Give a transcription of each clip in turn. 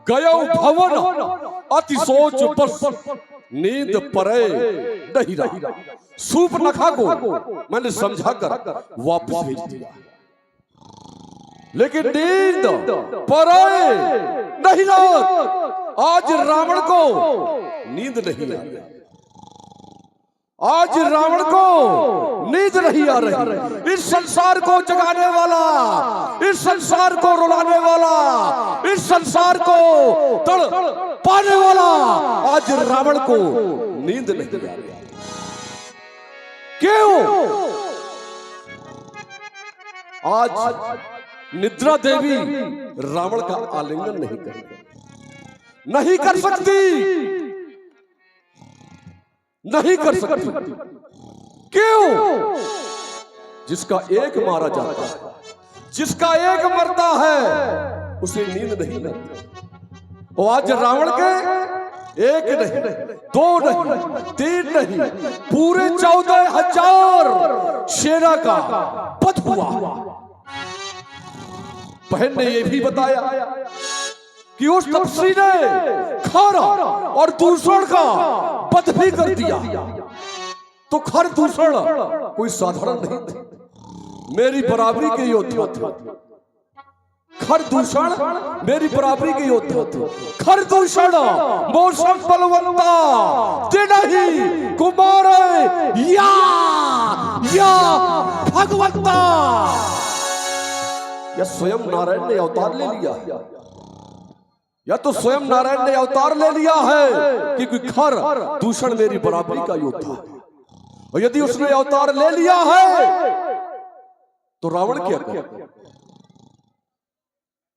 गयो भवन अति सोच बस नींद परे नहीं रहा। सूर्पनखा को मैंने समझा कर वापस भेज दिया, लेकिन नींद परे नहीं रहा। आज रावण को नींद नहीं आ रही, आज रावण को नींद नहीं आ रही। इस संसार को जगाने वाला, इस संसार को रुलाने वाला, इस संसार को तड़पाने वाला आज रावण को नींद नहीं आ रही। क्यों? आज निद्रा देवी रावण का आलिंगन नहीं कर सकती, नहीं कर सकती। क्यों? जिसका एक मारा जाता है, जिसका एक मरता है, उसे नींद नहीं लगती। और आज रावण के एक नहीं, दो नहीं, तीन नहीं, पूरे 14,000 सेना का वध हुआ। बहन ने यह भी बताया कि उस तपस्वी ने खर और दूषण का वध भी कर दिया। तो खर दूषण कोई साधारण नहीं थे, मेरी बराबरी के योद्धा थे। खर दूषण मेरी बराबरी के योद्धा थे। खर दूषण मौसम बलवंता ही कुमार या भगवंता। या स्वयं नारायण ने अवतार ले लिया, या तो स्वयं नारायण ने अवतार ले लिया है कि कोई खर दूषण मेरी बराबरी का योद्धा है। और यदि उसने अवतार ले लिया है तो रावण क्या करे?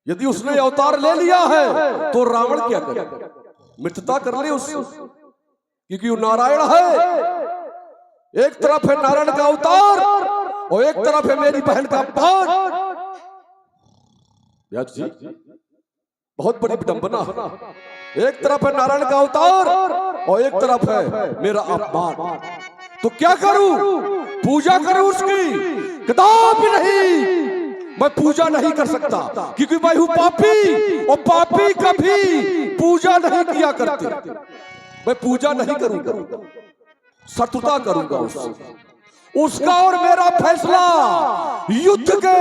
यदि उसने अवतार ले लिया है तो रावण क्या करे? मित्रता कर ले उससे, क्योंकि वो नारायण है। एक तरफ है नारायण का अवतार और एक तरफ है मेरी बहन का अपमान। व्यास जी, बहुत बड़ी विडंबना है। एक तरफ है नारायण का अवतार और एक तरफ है मेरा अपमान। तो क्या करूं? पूजा करूं उसकी? कदापि नहीं, मैं पूजा नहीं कर सकता, क्योंकि मैं हूं पापी और पापी कभी पूजा नहीं किया करते। मैं पूजा नहीं करूंगा, शत्रुता करूंगा उससे। उसका और मेरा फैसला युद्ध के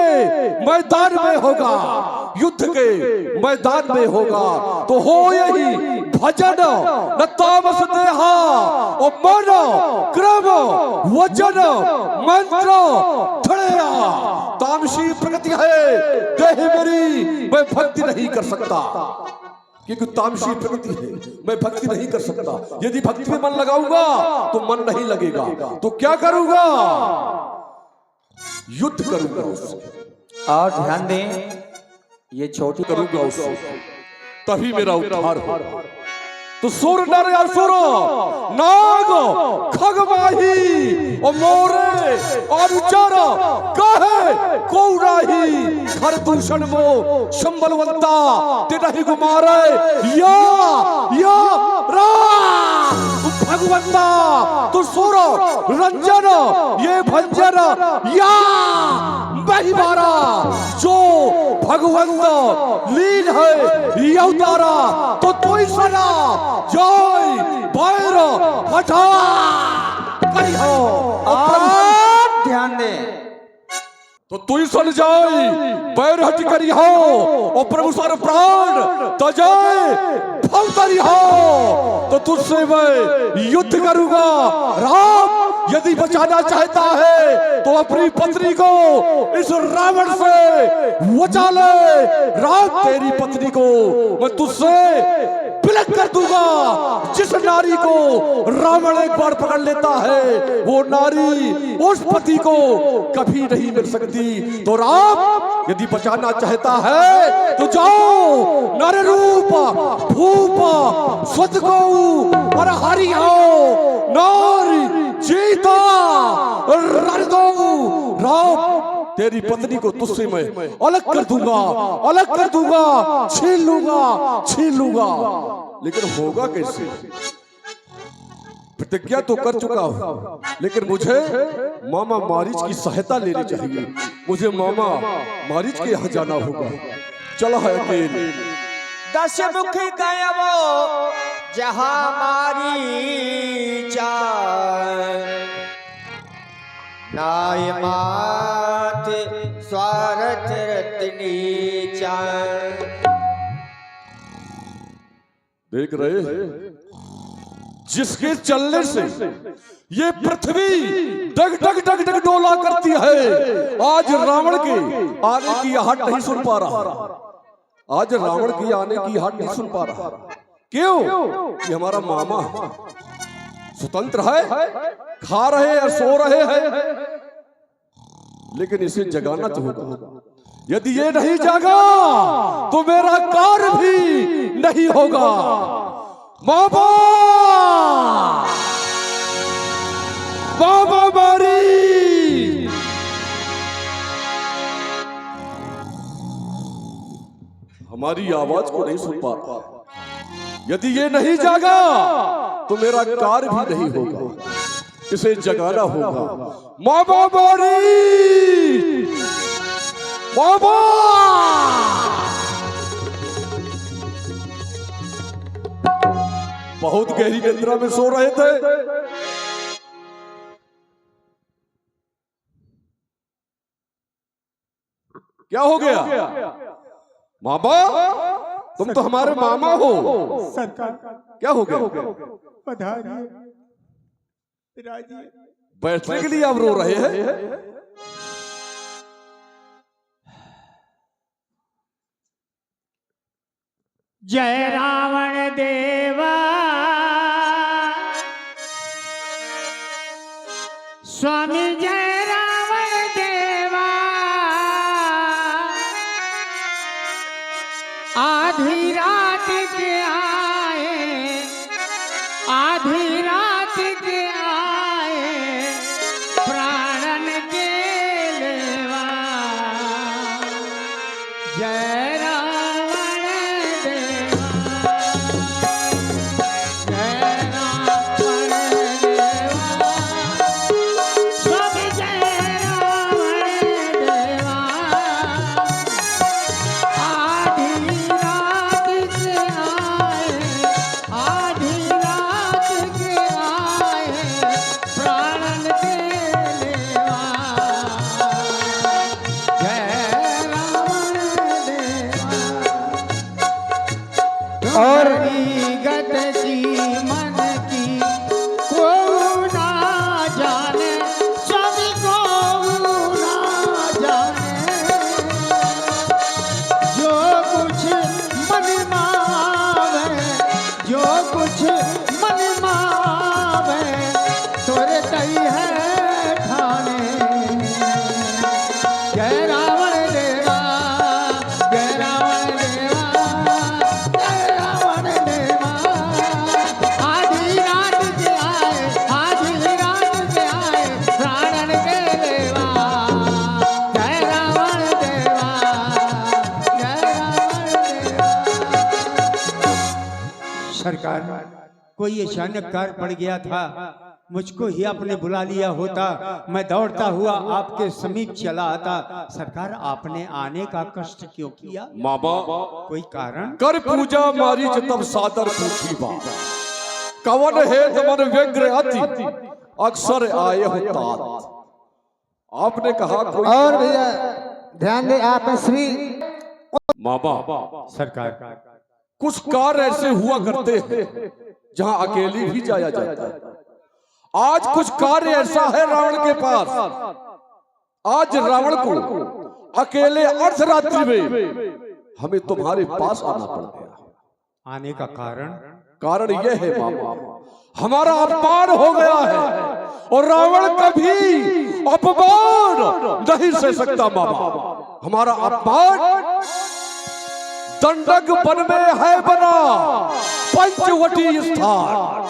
मैदान में होगा, युद्ध के मैदान में होगा। तो हो यही भजन न तामस देहा और मन क्रम वचन मंत्र धड़या। तामसी प्रकृति है देह मेरी, मैं भक्ति नहीं कर सकता, क्योंकि तामसी प्रकृति है, मैं भक्ति नहीं कर सकता। यदि भक्ति में मन लगाऊंगा तो मन नहीं लगेगा। तो क्या करूंगा? युद्ध करूंगा उससे। और ध्यान दें, ये छोटी करूंगा उससे, तभी मेरा उद्धार होगा। तो सुर नर असुर नाग खगमाही और मोरे और चर कहे कौराही। खर दूषण मो संबलवंता तेरही गुमारे या भगवंता। तो सुर रंजन ये भंजन या महिमारा, जो भगवंत लीन है अवतारा। तो तू ही सना जय बैर हटा करी हो। और ध्यान दें, तो तू ही सुन जाए बैर हट करी हो और प्रभु सारे प्राण तजय फलतरी हो। तो तुझसे मैं युद्ध करूंगा। राम यदि बचाना चाहता है तो अपनी पत्नी को इस रावण से बचा ले। राम तेरी पत्नी को मैं तुझसे विलग कर दूंगा। जिस नारी को रावण एक बार पकड़ लेता है वो नारी उस पति को कभी नहीं मिल सकती। तो राम यदि बचाना चाहता है तो जाओ, नर रूप भूप स्वतगो और हरि हो नारी जीता रण दो। राम तेरी पत्नी को तुझसे मैं अलग कर दूंगा, अलग कर दूंगा, छीन लूंगा, छीन लूंगा। लेकिन होगा कैसे? प्रतिज्ञा तो कर चुका हूं, लेकिन मुझे मामा मारीच की सहायता लेनी चाहिए। मुझे मामा मारीच के यहाँ जाना होगा। चला है अकेले दस मुख गयबो जहाँ मारी चार, नाय मात स्वार्थ रत्नी चार। देख रहे हैं जिसके चलने से ये पृथ्वी डग डग डग डग डोला करती है, आज रावण के आने की आहट नहीं सुन पा रहा। आज रावण की आने की आहट नहीं सुन पा रहा। क्यों? कि हमारा मामा स्वतंत्र है, खा रहे हैं, सो रहे हैं, लेकिन इसे जगाना तो होगा। यदि ये नहीं जागा तो मेरा कार्य भी नहीं होगा। बाबा बाबा बारी, हमारी आवाज को नहीं सुन पा रहा। यदि ये नहीं जागा तो मेरा कार्य भी नहीं होगा, इसे जगाना होगा। बाबा बारी, बाबा बहुत गहरी निद्रा में सो रहे थे। क्या हो गया? मामा, तुम तो हमारे मामा हो। सरकार, क्या हो गया? पधारिए, राजिए। बैठने के लिए आप रो रहे हैं? जय रावण देवा, स्वामी जय रावण देवा। आधी रात के आए, आधी रात के आए, प्राणन के लेवा। जय रावण देवा, जय रावण देवा, स्वामी जय रावण देवा। आधी रात के आए, आधी रात के आए, प्राणन के लेवा। जय रावण देवा। और गत मन की को ना जाने, सभी को ना जाने। जो कुछ मन मावे, जो कुछ मन मावे, तोरे तई है ठाने। जय रावण देवा, जय रावण देवा, जय रावण देवा। आधी रात के आए, आधी रात के आए, प्राणन के लेवा। जय रावण देवा, जय रावण देवा। सरकार, कोई अचानक कार्य पड़ गया था, मुझको ही आपने बुला लिया होता, मैं दौड़ता हुआ आपके समीप चला आता। सरकार, आपने आने का कष्ट क्यों किया? मामा, कोई कारण? कर पूजा मारी तब सादर पूछी बात, कवन है तमन व्यग्र अति, अक्सर आए हो तात। आपने कहा कोई और भैया ध्यान दे आप श्री। मामा, सरकार, कुछ कार्य ऐसे हुआ करते हैं जहां अकेली भी जाया जाता है। आज कुछ कार्य ऐसा है रावण के पास, आज रावण को अकेले अर्धरात्रि में हमें तुम्हारे पास आना पड़ गया। आने का कारण? कारण यह है मामा, हमारा अपमान हो गया है और रावण कभी अपमान नहीं सह सकता। मामा, हमारा अपमान दंडक वन में है बना पंचवटी स्थान।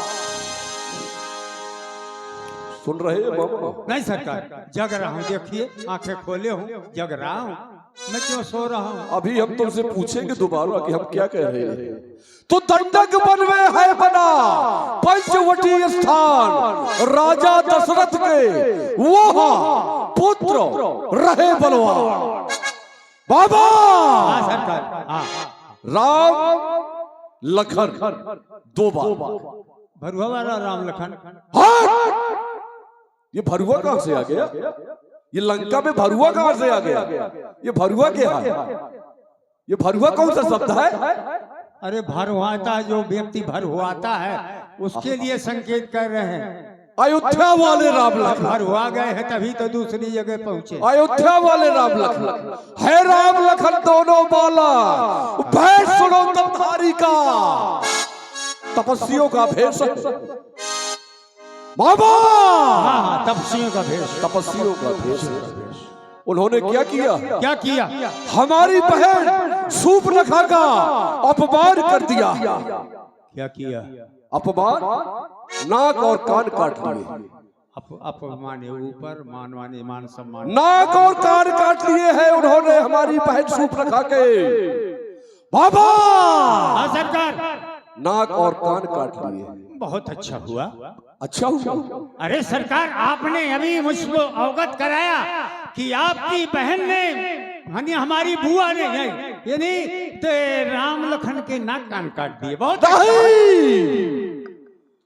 सुन रहे हैं मामा? नहीं सरकार, जग रहा हूँ, देखिए आंखें खोले हूँ, जग रहा हूँ। मैं क्यों सो रहा हूँ? अभी हम तुमसे पूछेंगे दोबारा कि हम क्या कह रहे हैं। तो दंडक वन में है बना पंचवटी स्थान, राजा दशरथ के वहाँ पुत्र रहे बलवान। बाबा, हाँ सरकार, हाँ। राम लखन दो बार। भरुआ वाला राम लखन। हाँ! ये भरुआ कहां से आ गया? ये लंका में भरुआ कहां से आ गया? ये भरुआ क्या है? ये भरुआ कौन सा शब्द है? अरे भरुआता, जो व्यक्ति भरुआता है उसके लिए संकेत कर रहे हैं। अयोध्या वाले राम लखन भरुआ गए हैं तभी तो दूसरी जगह पहुंचे। अयोध्या वाले राम लखन है, राम लखन दोनों बाला। भेष सुनो तमधारी का, तपस्वियों का भेष बाबा। हाँ, तपस्वियों का भेष। तपस्वियों का भेष। उन्होंने क्या किया? क्या किया? हमारी बहन सूर्पनखा का अपमान कर दिया। क्या किया? अपमान, नाक और कान काट लिए। अपमान ऊपर, मानवाने मान सम्मान। नाक और कान काट लिए हैं उन्होंने हमारी बहन सूर्पनखा के। बाबा सरकार, नाक और कान काट लिए। बहुत अच्छा हुआ। अच्छा हुआ। अरे सरकार, आपने अभी मुझको अवगत कराया कि आपकी बहन ने, यानी हमारी बुआ ने, यानी राम लखन के नाक कान काट दिए। बहुत नहीं,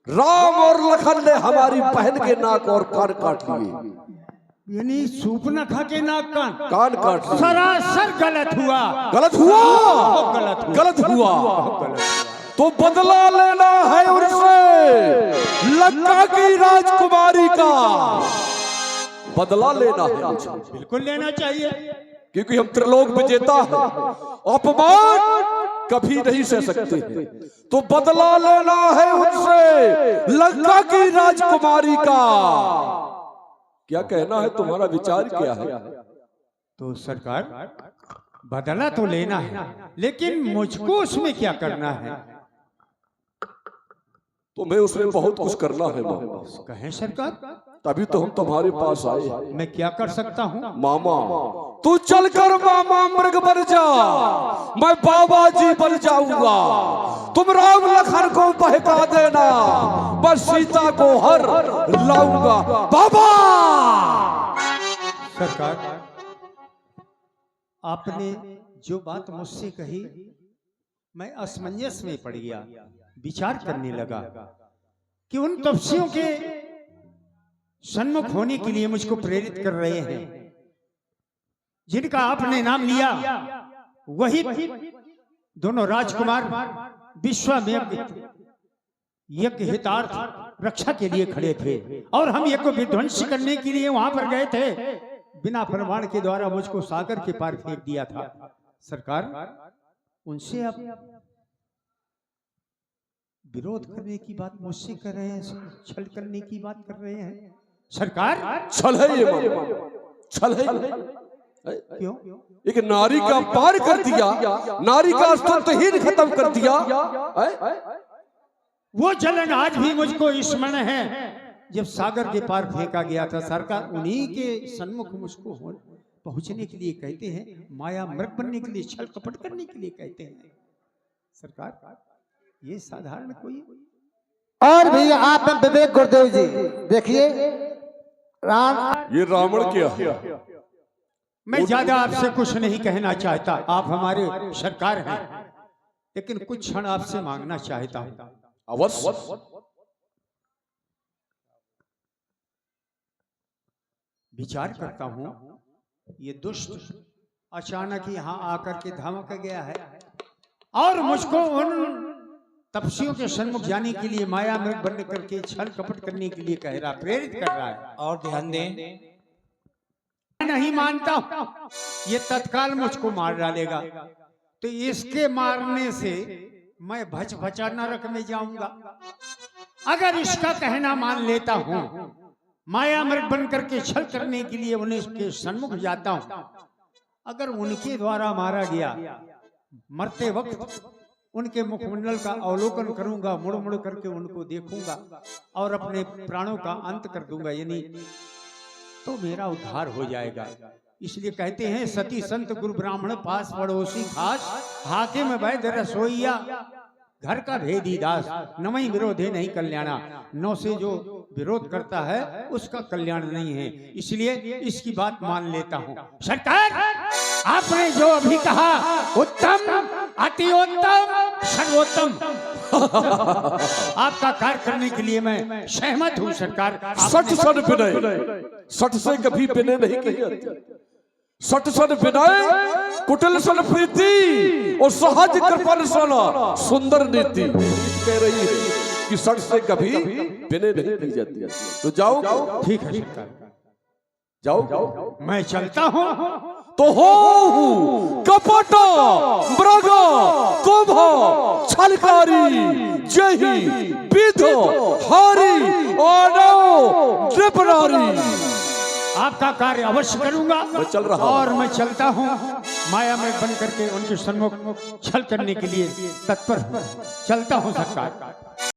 राम और लखन ने हमारी बहन के नाक और कान काट लिए। यानी सूर्पनखा के नाक कान काट लिए। सरासर गलत हुआ। गलत हुआ। गलत हुआ। गलत हुआ। तो बदला लेना है उनसे, लंका की राजकुमारी का बदला लेना है मुझे। बिल्कुल लेना चाहिए, क्योंकि हम त्रिलोक विजेता हैं, अपमान कभी नहीं सह सकते। तो बदला लेना है उनसे, लंका की राजकुमारी का। क्या कहना है तुम्हारा? विचार क्या है? तो सरकार, बदला तो लेना है, लेकिन मुझको उसमें क्या करना है? तुम्हें उसमें बहुत कुछ करना है मामा। कहें सरकार। तभी तो हम तुम्हारे पास आए। मैं क्या कर सकता हूँ? मामा, तू चलकर मामा मृग बन जा, मैं बाबा जी बन जाऊंगा। तुम राम लखन को बहका देना, मैं सीता को हर लाऊंगा। बाबा सरकार, आपने जो बात मुझसे कही, मैं असमंजस में पड़ गया। विचार करने लगा कि उन तपस्वियों के सन्मुख होने के लिए मुझको प्रेरित कर रहे हैं, जिनका आपने नाम लिया। वही दोनों राजकुमार विश्वामित्र यज्ञ हितार्थ रक्षा के लिए खड़े थे, और हम यज्ञ को विध्वंस करने के लिए वहां पर गए थे। बिना प्रमाण के द्वारा मुझको सागर के पार फेंक दिया था। सरकार, उनसे आप विरोध करने की बात मुझसे कर रहे हैं, छल करने की बात कर रहे हैं। सरकार, छल है ये मामा, छल है। क्यों? एक नारी का पार कर दिया, नारी का अस्तित्वहीन खत्म कर दिया। वो जलन आज भी मुझको स्मरण है, जब सागर के पार फेंका गया था। सरकार, उन्हीं के सन्मुख मुझको पहुंचने के लिए कहते हैं, माया मृग बनने के लिए, छल कपट करने के लिए कहते हैं। सरकार, ये साधारण कोई? और भी आप विवेक गुरुदेव जी देखिए, ये रावण क्या है? मैं ज्यादा आपसे कुछ नहीं कहना चाहता, आप हमारे सरकार हैं, लेकिन कुछ क्षण आपसे मांगना चाहता हूं। अवश्य। विचार करता हूं, ये दुष्ट अचानक यहाँ आकर के धमक गया है और मुझको उन तपस्वियों के सन्मुख जाने के लिए माया में बन करके छल कपट करने के लिए कह रहा, प्रेरित कर रहा है। और ध्यान दें, मैं नहीं मानता हूं ये तत्काल मुझको मार डालेगा, तो इसके मारने से मैं भच भचा नरक में जाऊंगा। अगर इसका कहना मान लेता हूं, माया मृग बन करके छल करने के लिए उनके सन्मुख जाता हूं, अगर उनके द्वारा मारा गया, मरते वक्त उनके मुखमंडल का अवलोकन करूंगा, मुड़ मुड़ करके उनको देखूंगा और अपने प्राणों का अंत कर दूंगा, यानी तो मेरा उद्धार हो जाएगा। इसलिए कहते हैं, सती संत गुरु ब्राह्मण पास पड़ोसी खास, हाकिम वैद्य रसोईया घर का भेदी दास, नवई विरोधे नहीं कल्याणा। नौ से जो विरोध करता है उसका कल्याण नहीं है, इसलिए इसकी बात मान लेता हूं। सरकार, आपने जो अभी कहा उत्तम, अतिउत्तम सर्वोत्तम आपका कार्य करने के लिए मैं सहमत हूँ सरकार। सठ सन विनय, सठ से कभी विनय नहीं कही जाती। सठ सन विनय, कुटिल सन प्रीति और सहज कृपण सन सुंदर नीति कह रही है कि सठ से कभी विनय नहीं की जाती। तो जाओ, ठीक है सरकार, जाओ। मैं चलता हूँ। तो हो कपट मृग कुंभ छलकारी जही विध हारी और नृपनारी। आपका कार्य अवश्य करूंगा। मैं चल रहा हूं। और मैं चलता हूँ माया में बन करके उनके सन्मुख छल करने के लिए तत्पर हूं। चलता हूँ सरकार।